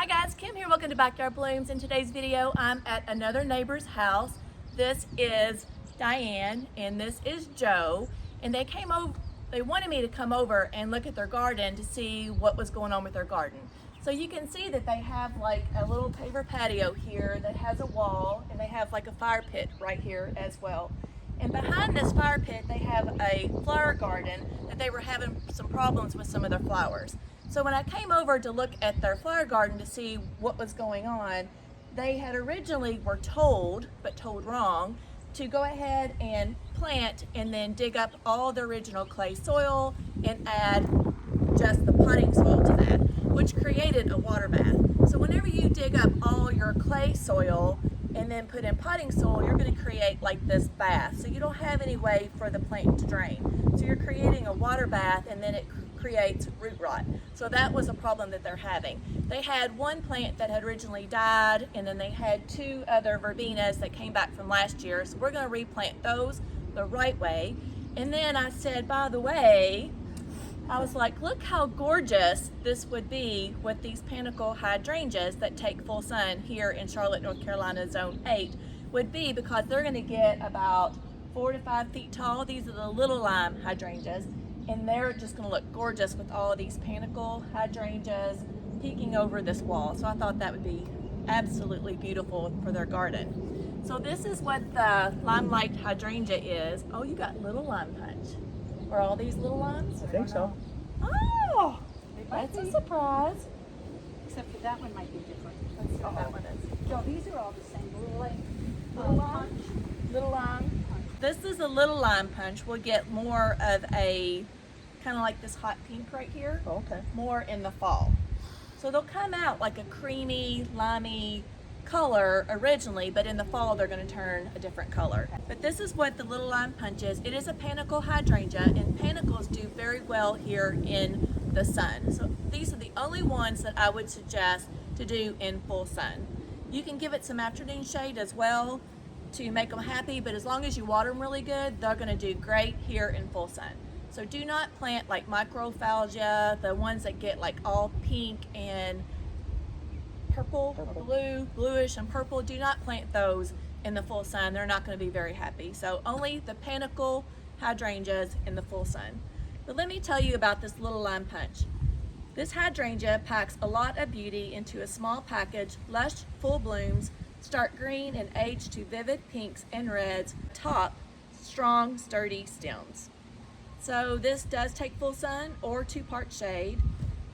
Hi guys, Kim here. Welcome to Backyard Blooms. In today's video, I'm at another neighbor's house. This is Diane and this is Joe. And they came over, they wanted me to come over and look at their garden to see what was going on with their garden. So you can see that they have like a little paver patio here that has a wall, and they have like a fire pit right here as well. And behind this fire pit, they have a flower garden that they were having some problems with some of their flowers. So when I came over to look at their flower garden to see what was going on, they had originally were told, but told wrong, to go ahead and plant and then dig up all the original clay soil and add just the potting soil to that, which created a water bath. So whenever you dig up all your clay soil and then put in potting soil, you're going to create like this bath. So you don't have any way for the plant to drain. So you're creating a water bath, and then it creates root rot. So that was a problem that they're having. They had one plant that had originally died, and then they had two other verbenas that came back from last year. So we're going to replant those the right way. And then I said, by the way, I was like, look how gorgeous this would be with these Panicle hydrangeas that take full sun here in Charlotte, North Carolina, Zone 8 would be, because they're going to get about 4 to 5 feet tall. These are the little lime hydrangeas, and they're just going to look gorgeous with all of these Panicle hydrangeas peeking over this wall. So I thought that would be absolutely beautiful for their garden. So this is what the limelight hydrangea is. Oh, you got little lime punch. Are all these little limes? I think so. Oh, that's a surprise. Except for that one might be different. Let's see what that one is. So these are all the same. Little punch. Little lime. This is a little lime punch. We'll get more of a kind of like this hot pink right here. Oh, okay. More in the fall. So they'll come out like a creamy, limey color originally, but in the fall they're going to turn a different color. But this is what the little lime punch is. It is a Panicle hydrangea, and Panicles do very well here in the sun. So these are the only ones that I would suggest to do in full sun. You can give it some afternoon shade as well to make them happy, but as long as you water them really good, they're going to do great here in full sun. So do not plant like microphalgia, the ones that get like all pink and purple or blue, bluish and purple. Do not plant those in the full sun. They're not going to be very happy. So only the Panicle hydrangeas in the full sun. But let me tell you about this little lime punch. This hydrangea packs a lot of beauty into a small package. Lush, full blooms, start green and age to vivid pinks and reds. Top, strong, sturdy stems. So this does take full sun or 2-part shade,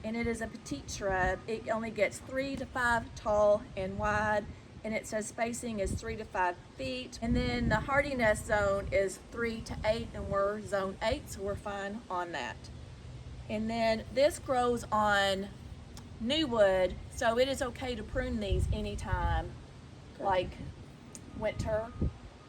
and it is a petite shrub. It only gets 3 to 5 tall and wide, and it says spacing is 3 to 5 feet. And then the hardiness zone is 3 to 8, and we're zone 8, so we're fine on that. And then this grows on new wood, so it is okay to prune these anytime, like winter.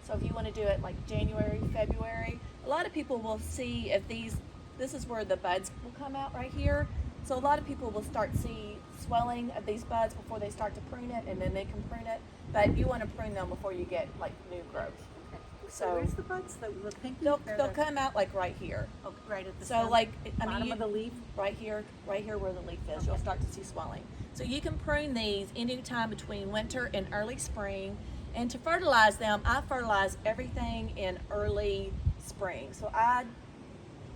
So if you want to do it like January, February, a lot of people will see if this is where the buds will come out right here. So a lot of people will start see swelling of these buds before they start to prune it, and then they can prune it. But you want to prune them before you get like new growth. Okay. So Where's the buds? The pink? they'll come out like right here. Oh, right at the So stem. like, bottom of the leaf? right here where the leaf is, you'll start to see swelling. So you can prune these anytime between winter and early spring. And to fertilize them, I fertilize everything in early spring. So I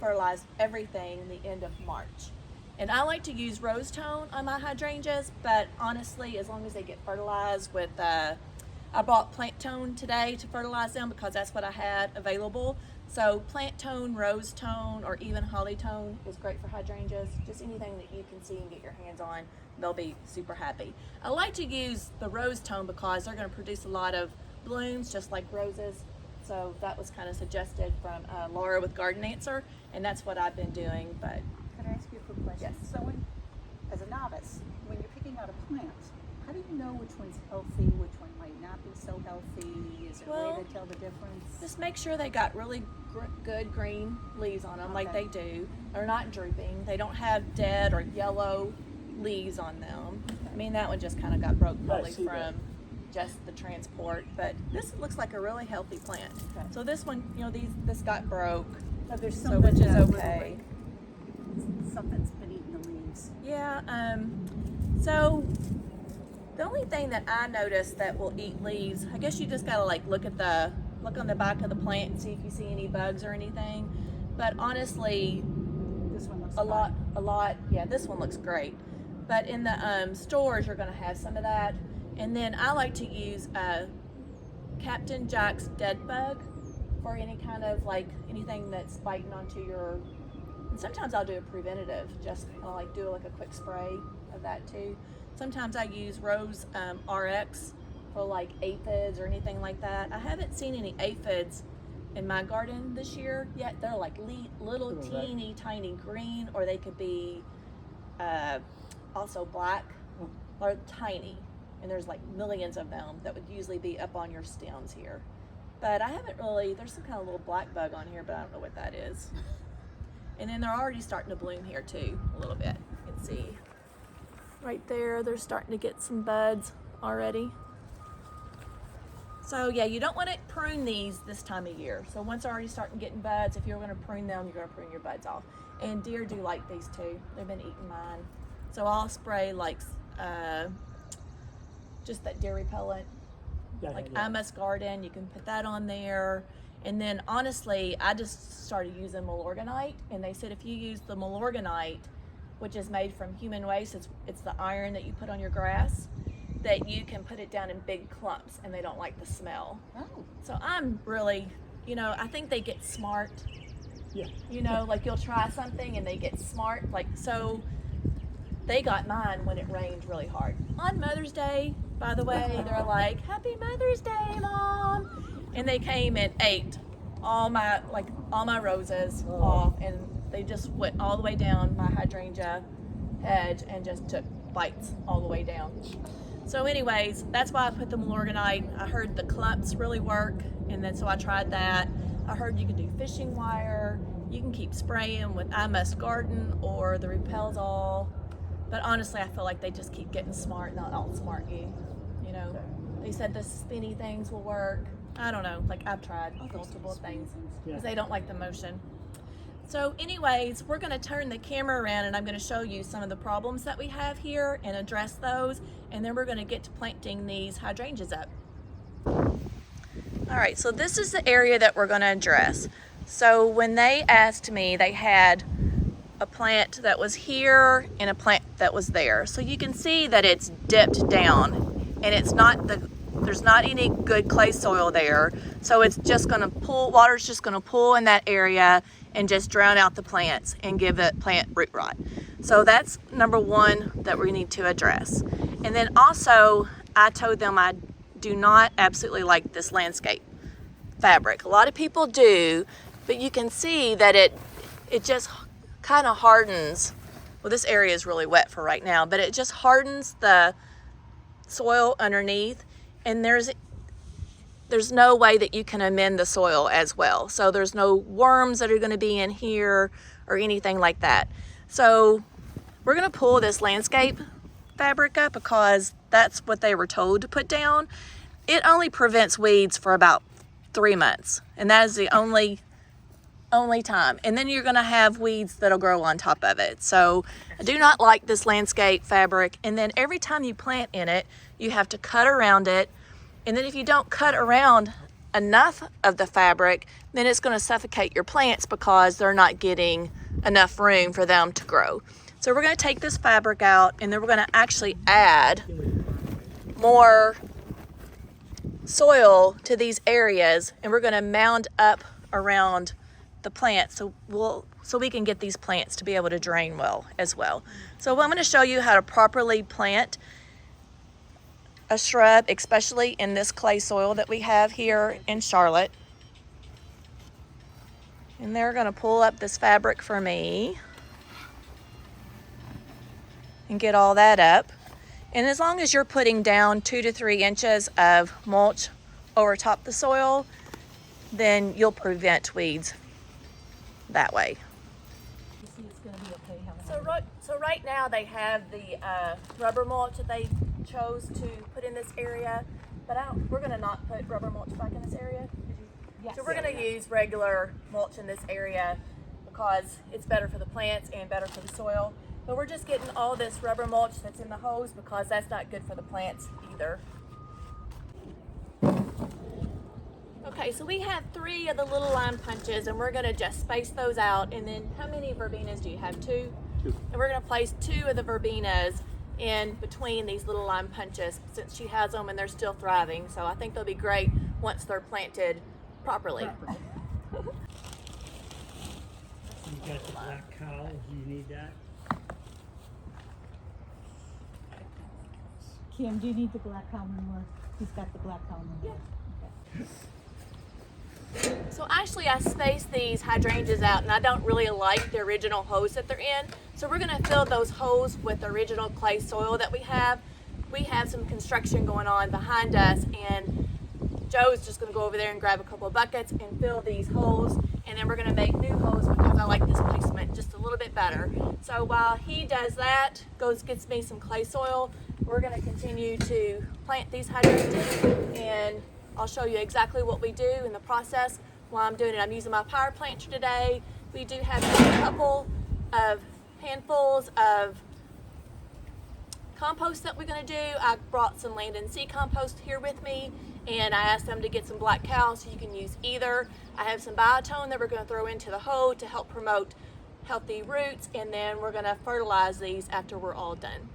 fertilize everything the end of March. And I like to use rose tone on my hydrangeas, but honestly, as long as they get fertilized with, I bought plant tone today to fertilize them because that's what I had available. So plant tone, rose tone, or even holly tone is great for hydrangeas. Just anything that you can see and get your hands on, they'll be super happy. I like to use the rose tone because they're going to produce a lot of blooms just like roses. So that was kind of suggested from Laura with Garden Answer, and that's what I've been doing. But Can I ask you a quick question? Yes. So as a novice, when you're picking out a plant, how do you know which one's healthy, which one might not be so healthy? Is there a way to tell the difference? just make sure they got really good green leaves on them, like they do. They're not drooping. They don't have dead or yellow leaves on them. I mean, that one just kind of got broke probably from just the transport, but this looks like a really healthy plant. Okay. So this one, you know, this got broke, So there's so something which is that okay. something's been eating the leaves. Yeah. So The only thing that I noticed that will eat leaves, I guess you just gotta like look on the back of the plant and see if you see any bugs or anything. But honestly, This one looks a lot. Yeah, this one looks great. But in the stores, you're gonna have some of that. And then I like to use Captain Jack's dead bug for any kind of like anything that's biting onto your. And sometimes I'll do a preventative, just I'll like do like a quick spray of that too. Sometimes I use Rose RX for like aphids or anything like that. I haven't seen any aphids in my garden this year yet. They're like little teeny tiny green, or they could be also black or tiny. And there's like millions of them that would usually be up on your stems here. But I haven't really, there's some kind of little black bug on here, but I don't know what that is. And then they're already starting to bloom here too, a little bit. You can see right there, they're starting to get some buds already. So yeah, you don't want to prune these this time of year. So once they're already starting getting buds, if you're going to prune them, you're going to prune your buds off. And deer do like these too. They've been eating mine. So I'll spray like just that deer repellent, like I Must Garden. You can put that on there. And then honestly, I just started using Milorganite, and they said if you use the Milorganite, which is made from human waste, it's the iron that you put on your grass, that you can put it down in big clumps and they don't like the smell. Oh. So I'm really, I think they get smart. Yeah. Like you'll try something and they get smart. Like, so they got mine when it rained really hard. On Mother's Day, by the way, they're like, Happy Mother's Day, Mom. And they came and ate all my roses off, and they just went all the way down my hydrangea hedge and just took bites all the way down. So anyways, that's why I put the Milorganite. I heard the clumps really work, and then so I tried that. I heard you can do fishing wire. You can keep spraying with I Must Garden or the Repels All. But honestly, I feel like they just keep getting smart and they'll outsmart you. They said the spinny things will work. I don't know, like I've tried multiple things because they don't like the motion. So anyways, we're gonna turn the camera around and I'm gonna show you some of the problems that we have here and address those. And then we're gonna get to planting these hydrangeas up. All right, so this is the area that we're gonna address. So when they asked me, they had a plant that was here and a plant that was there. So you can see that it's dipped down, and it's not there's not any good clay soil there. So it's just gonna pull, water's just gonna pull in that area and just drown out the plants and give the plant root rot. So that's number one that we need to address. And then also, I told them I do not absolutely like this landscape fabric. A lot of people do, but you can see that it just kind of hardens. Well, this area is really wet for right now, but it just hardens the soil underneath, and there's no way that you can amend the soil as well. So there's no worms that are going to be in here or anything like that. So we're going to pull this landscape fabric up because that's what they were told to put down. It only prevents weeds for about 3 months, and that is the only time. And then you're going to have weeds that'll grow on top of it. So I do not like this landscape fabric. And then every time you plant in it, you have to cut around it. And then if you don't cut around enough of the fabric, then it's going to suffocate your plants because they're not getting enough room for them to grow. So we're going to take this fabric out, and then we're going to actually add more soil to these areas, and we're going to mound up around the plants so we can get these plants to be able to drain well as well. So I'm going to show you how to properly plant a shrub, especially in this clay soil that we have here in Charlotte. And they're going to pull up this fabric for me and get all that up. And as long as you're putting down 2 to 3 inches of mulch over top the soil, then you'll prevent weeds that way. So right now they have the rubber mulch that they chose to put in this area, but we're going to not put rubber mulch back in this area. So we're going to use regular mulch in this area because it's better for the plants and better for the soil. But we're just getting all this rubber mulch that's in the hose because that's not good for the plants either. Okay, so we have 3 of the little line punches and we're gonna just space those out. And then how many verbenas do you have? 2? 2. And we're gonna place 2 of the verbenas in between these little line punches since she has them and they're still thriving. So I think they'll be great once they're planted properly. You got the black cow, do you need that? Kim, do you need the black cow manure? He's got the black cow manure. Yeah. Okay. So actually I spaced these hydrangeas out and I don't really like the original hose that they're in. So we're gonna fill those holes with the original clay soil that we have. We have some construction going on behind us and Joe's just gonna go over there and grab a couple of buckets and fill these holes, and then we're gonna make new holes because I like this placement just a little bit better. So while he does that, gets me some clay soil, we're gonna continue to plant these hydrangeas and I'll show you exactly what we do in the process while I'm doing it. I'm using my power planter today. We do have a couple of handfuls of compost that we're gonna do. I brought some land and sea compost here with me and I asked them to get some black cow so you can use either. I have some biotone that we're gonna throw into the hoe to help promote healthy roots, and then we're gonna fertilize these after we're all done.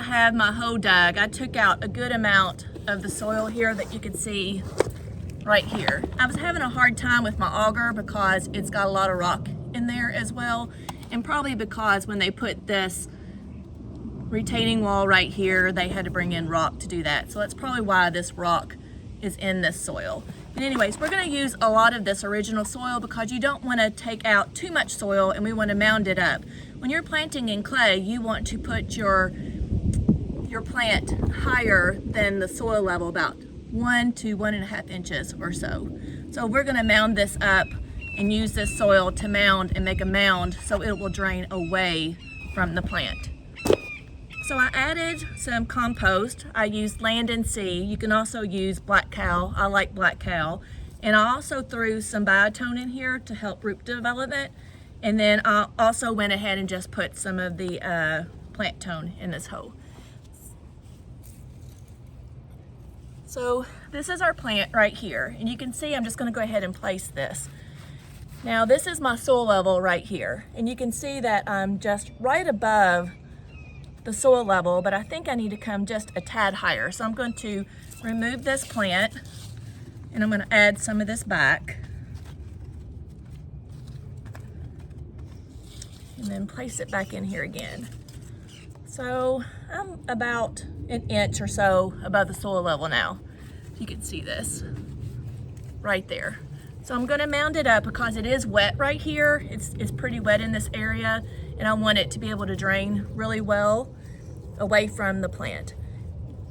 Have my hoe dug, I took out a good amount of the soil here that you can see right here. I was having a hard time with my auger because it's got a lot of rock in there as well, and probably because when they put this retaining wall right here, they had to bring in rock to do that. So that's probably why this rock is in this soil. But anyways, we're gonna use a lot of this original soil because you don't wanna take out too much soil and we wanna mound it up. When you're planting in clay, you want to put your plant higher than the soil level, about 1 to 1.5 inches or so. So we're gonna mound this up and use this soil to mound and make a mound so it will drain away from the plant. So I added some compost. I used land and sea. You can also use black cow. I like black cow. And I also threw some biotone in here to help root development. And then I also went ahead and just put some of the plant tone in this hole. So this is our plant right here, and you can see I'm just going to go ahead and place this. Now this is my soil level right here, and you can see that I'm just right above the soil level, but I think I need to come just a tad higher. So I'm going to remove this plant and I'm going to add some of this back and then place it back in here again. So I'm about 1 inch or so above the soil level now. You can see this right there. So I'm gonna mound it up because it is wet right here. It's pretty wet in this area and I want it to be able to drain really well away from the plant.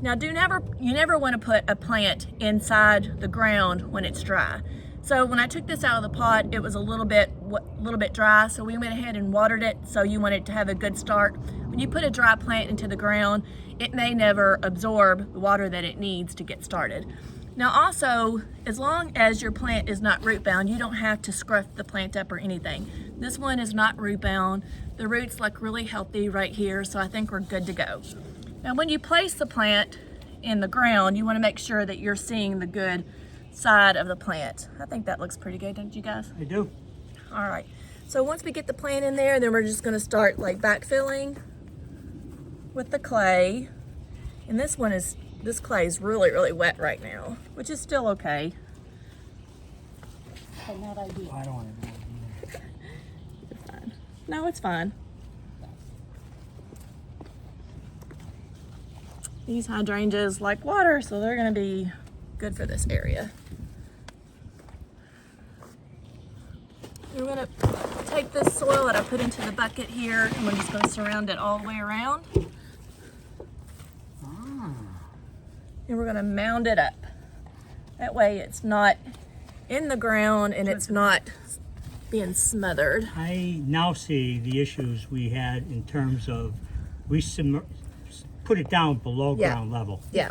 Now you never wanna put a plant inside the ground when it's dry. So when I took this out of the pot, it was a little bit dry, so we went ahead and watered it, so you want it to have a good start. When you put a dry plant into the ground, it may never absorb the water that it needs to get started. Now also, as long as your plant is not root bound, you don't have to scruff the plant up or anything. This one is not root bound, The roots look really healthy right here, so I think we're good to go. Now when you place the plant in the ground, you want to make sure that you're seeing the good side of the plant. I think that looks pretty good, don't you guys? I do. All right, so once we get the plant in there, then we're just going to start like backfilling with the clay. And this clay is really, really wet right now, which is still okay. But not ideal. I don't want to know. It's fine. No, it's fine. These hydrangeas like water, so they're going to be good for this area. We're going to take this soil that I put into the bucket here, and we're just going to surround it all the way around. And we're going to mound it up. That way it's not in the ground and it's not being smothered. I now see the issues we had in terms of we put it down below ground level. Yeah.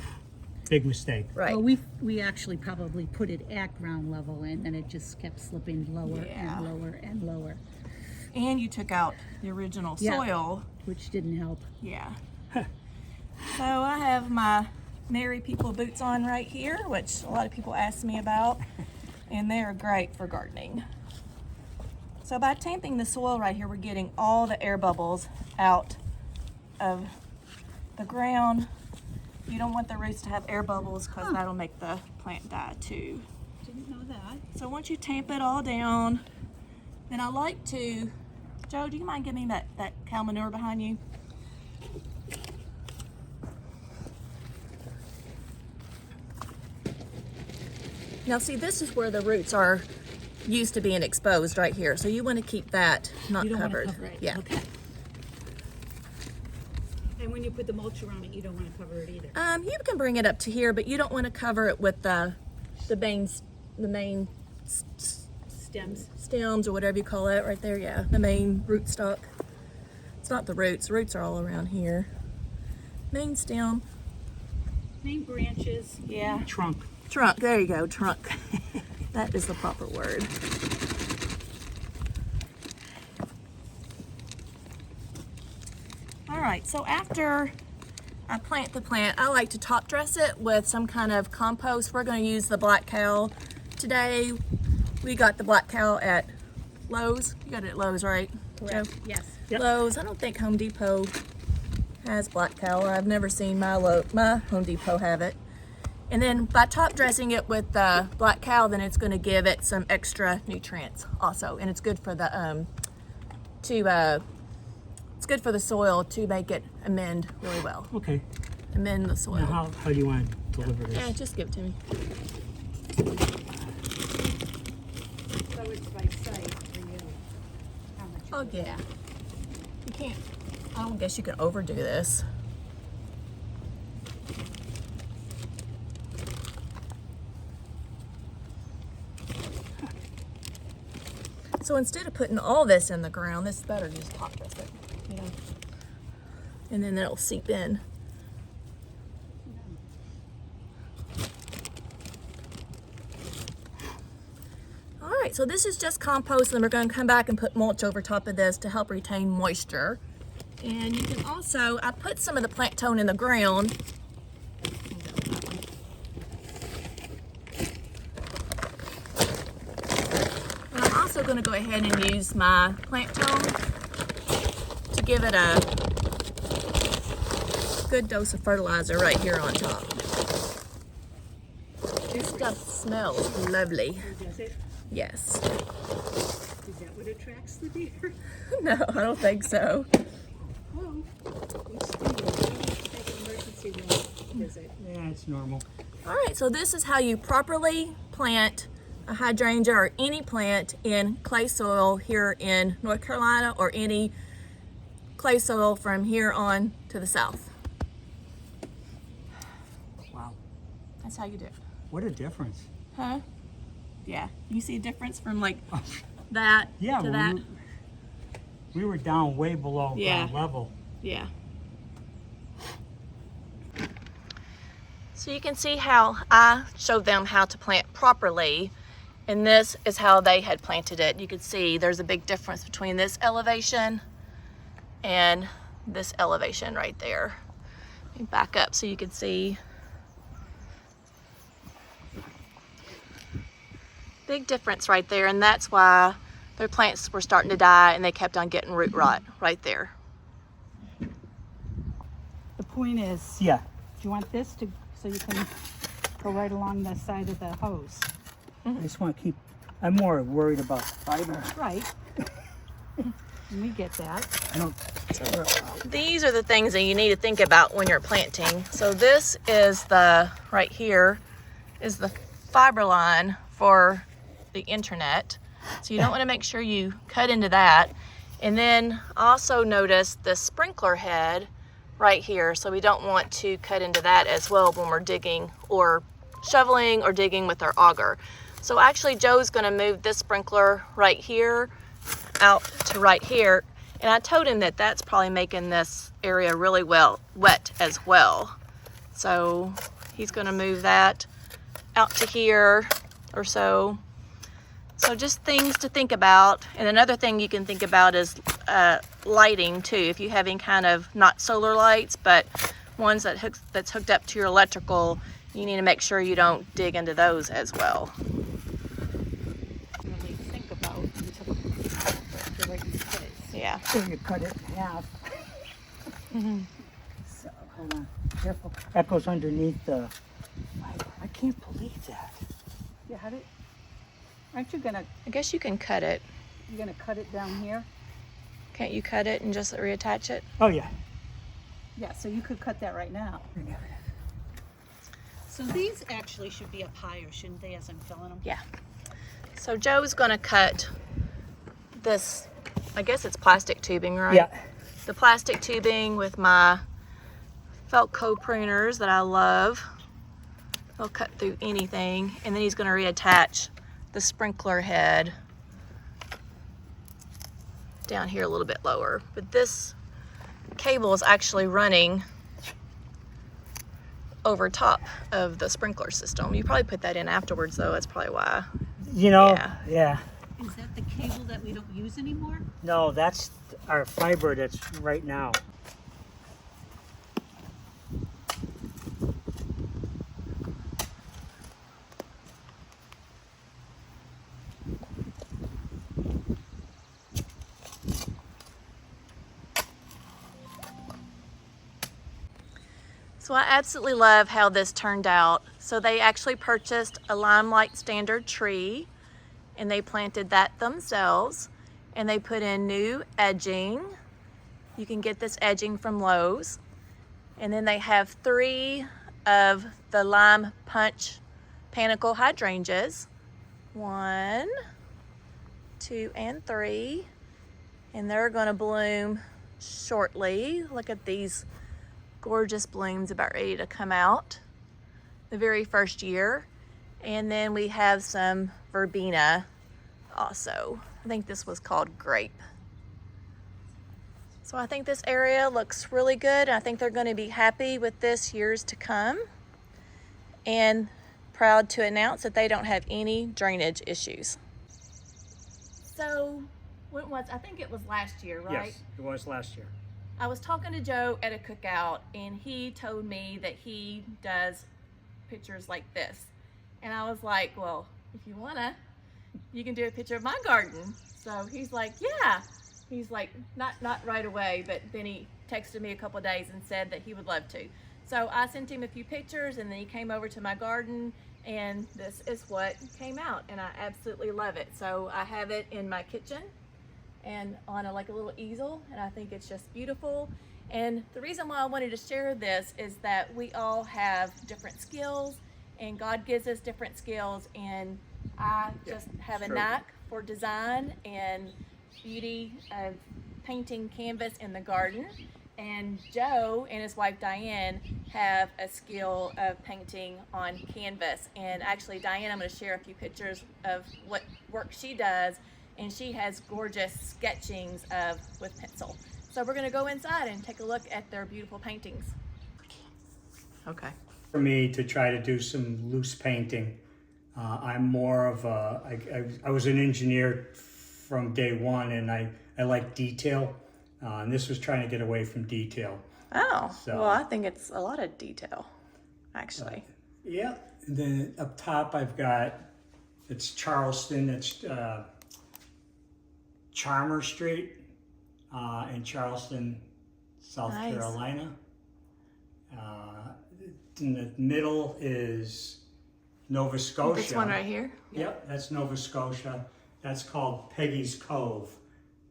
Big mistake. Right. Well, we actually probably put it at ground level, and then it just kept slipping lower Yeah. and lower and lower, And you took out the original soil. which didn't help. Yeah. So I have my Merry People boots on right here, which a lot of people ask me about, and they are great for gardening. So by tamping the soil right here, we're getting all the air bubbles out of the ground. You don't want the roots to have air bubbles because that'll make the plant die too. Didn't know that. So once you tamp it all down, then I like to, Joe, do you mind giving me that cow manure behind you? Now see, this is where the roots are used to being exposed right here. So you want to keep that not You don't covered. want to cover it. Yeah. Okay. And when you put the mulch around it, you don't want to cover it either. You can bring it up to here, but you don't want to cover it with the main stems or whatever you call it right there. Yeah, the main root stock. It's not the roots. The roots are all around here. Main stem. Main branches. Yeah. Trunk. Trunk. There you go. Trunk. That is the proper word. All right. So after I plant the plant, I like to top dress it with some kind of compost. We're going to use the Black Cow today. We got the Black Cow at Lowe's. You got it at Lowe's, right? Correct. Joe? Yes. Yep. Lowe's. I don't think Home Depot has Black Cow. I've never seen my Home Depot have it. And then by top dressing it with the Black Cow, then it's going to give it some extra nutrients also, and it's good for the it's good for the soil to make it amend really well. Okay. Amend the soil. Now how do you want to deliver this? Yeah, just give it to me. So it's by sight for you. How much? Oh yeah. You can't. I don't guess you can overdo this. So instead of putting all this in the ground, this is better to just top dress it, you know, and then it'll seep in. All right, so this is just compost, and we're going to come back and put mulch over top of this to help retain moisture. And you can also, I put some of the plant tone in the ground. And I'm also going to go ahead and use my plant tone to give it a good dose of fertilizer right here on top. This stuff smells lovely. Does it? Yes. Is that what attracts the deer? No, I don't think so. Oh, it's still take an emergency room visit. Yeah, it's normal. All right, so this is how you properly plant a hydrangea or any plant in clay soil here in North Carolina, or any clay soil from here on to the south. Wow. That's how you do it. What a difference. Huh? Yeah. You see a difference from like that Yeah, to that? we were down way below ground level. Yeah. So you can see how I showed them how to plant properly, and this is how they had planted it. You can see there's a big difference between this elevation and this elevation right there. Let me back up so you can see. Big difference right there, and that's why their plants were starting to die and they kept on getting root rot right there. The point is, Yeah. do you want this to, so you can go right along the side of the hose? I just want to keep, I'm more worried about fiber. Right. We get that. I don't care about. These are the things that you need to think about when you're planting. So this is right here is the fiber line for the internet. So you don't want to make sure you cut into that. And then also notice the sprinkler head right here. So we don't want to cut into that as well when we're digging or shoveling or digging with our auger. So actually Joe's going to move this sprinkler right here out to right here. And I told him that that's probably making this area really wet as well. So he's going to move that out to here or so. So just things to think about. And another thing you can think about is lighting too. If you have any kind of, not solar lights, but ones that's hooked up to your electrical, you need to make sure you don't dig into those as well. Really think about until the right place. Yeah. So you cut it in half. So, hold on, careful. That goes underneath the, I can't believe that. Yeah, how did, aren't you gonna, I guess you can cut it. you're gonna cut it down here? Can't you cut it and just reattach it? Oh, yeah. Yeah, so you could cut that right now. So these actually should be up higher, shouldn't they, as I'm filling them? Yeah. So Joe's gonna cut this, I guess it's plastic tubing, right? Yeah. The plastic tubing with my Felco pruners that I love. They'll cut through anything. And then he's gonna reattach the sprinkler head down here a little bit lower. But this cable is actually running over top of the sprinkler system. You probably put that in afterwards though, that's probably why. You know, Yeah. yeah. Is that the cable that we don't use anymore? No, that's our fiber that's right now. So I absolutely love how this turned out. So they actually purchased a Limelight standard tree and they planted that themselves, and they put in new edging. You can get this edging from Lowe's. And then they have 3 of the lime punch Panicle hydrangeas. 1, 2, and 3. And they're gonna bloom shortly. Look at these gorgeous blooms about ready to come out the very first year. And then we have some verbena also. I think this was called grape. So I think this area looks really good. I think they're going to be happy with this years to come, and proud to announce that they don't have any drainage issues. So when was, I think it was last year, right? Yes, it was last year. I was talking to Joe at a cookout, and he told me that he does pictures like this. And I was like, well, if you wanna, you can do a picture of my garden. So he's like, yeah. He's like, not right away, but then he texted me a couple of days and said that he would love to. So I sent him a few pictures, and then he came over to my garden, and this is what came out, and I absolutely love it. So I have it in my kitchen and on like a little easel, and I think it's just beautiful. And the reason why I wanted to share this is that we all have different skills, and God gives us different skills, and I just have a knack for design and beauty of painting canvas in the garden. And Joe and his wife Diane have a skill of painting on canvas. And actually, Diane, I'm going to share a few pictures of what work she does, and she has gorgeous sketchings with pencil. So we're going to go inside and take a look at their beautiful paintings. Okay. For me to try to do some loose painting, I'm more of I was an engineer from day one, and I like detail. And this was trying to get away from detail. Oh, So- well, I think it's a lot of detail, actually. Yeah. And then up top I've got, it's Charleston, it's Charmer Street in Charleston, South Nice. Carolina. In the middle is Nova Scotia. This one right here? Yep, that's Nova Scotia. That's called Peggy's Cove.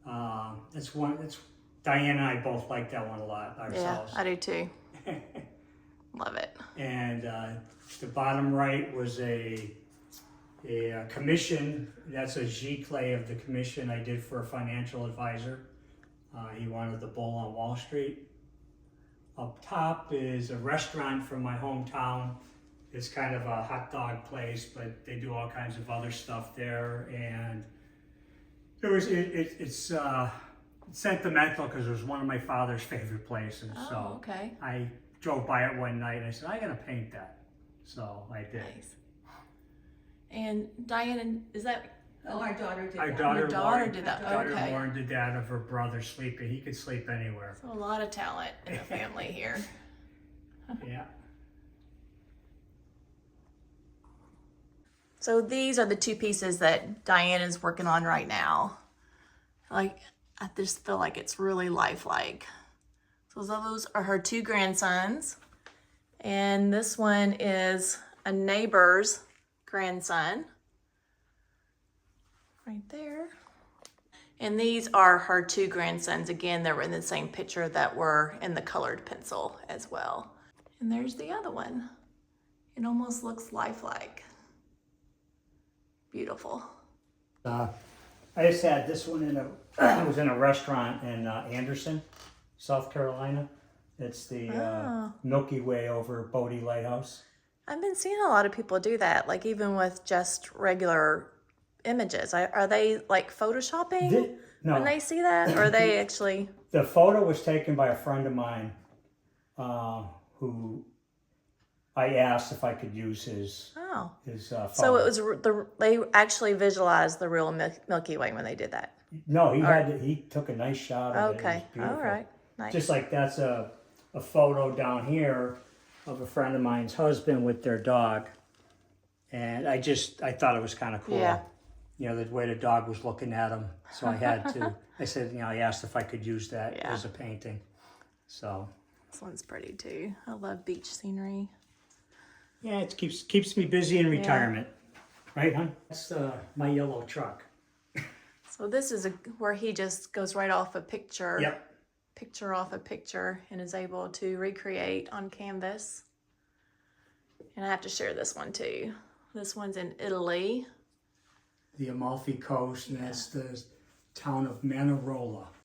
That's one. It's Diane and I both like that one a lot ourselves. Yeah, I do too. Love it. And the bottom right was a commission. That's a giclée of the commission I did for a financial advisor. He wanted the bull on Wall Street. Up top is a restaurant from my hometown. It's kind of a hot dog place, but they do all kinds of other stuff there. And it's sentimental because it was one of my father's favorite places. Oh, so okay. I drove by it one night and I said, I gotta paint that. So I did. Nice. And Diane, is that? Oh, our daughter did Our that. daughter, Your daughter Lauren, did that, daughter okay. Lauren did that of her brother sleeping. He could sleep anywhere. So a lot of talent in the family here. Yeah. So these are the two pieces that Diane is working on right now. Like, I just feel like it's really lifelike. So those are her two grandsons. And this one is a neighbor's grandson. Right there. And these are her two grandsons. Again, they were in the same picture that were in the colored pencil as well. And there's the other one. It almost looks lifelike. Beautiful. I just had this one in I was in a restaurant in Anderson, South Carolina. It's the Milky Way over Bodie Lighthouse. I've been seeing a lot of people do that, like even with just regular images. Are they like photoshopping No, when they see that? Or are they actually? the photo was taken by a friend of mine who I asked if I could use his photo. So it was they actually visualized the real Milky Way when they did that. No, he took a nice shot of it. It was Okay, beautiful. all right, nice. Just like that's a photo down here of a friend of mine's husband with their dog. And I thought it was kind of cool. Yeah. You know, the way the dog was looking at him. So I had to, I said, I asked if I could use that Yeah. as a painting. So. This one's pretty too. I love beach scenery. Yeah, it keeps me busy in retirement. Right, hon? That's my yellow truck. So this is where he just goes right off a picture. Yep. Picture off a picture and is able to recreate on canvas. And I have to share this one too. This one's in Italy. The Amalfi Coast, and that's the town of Manarola.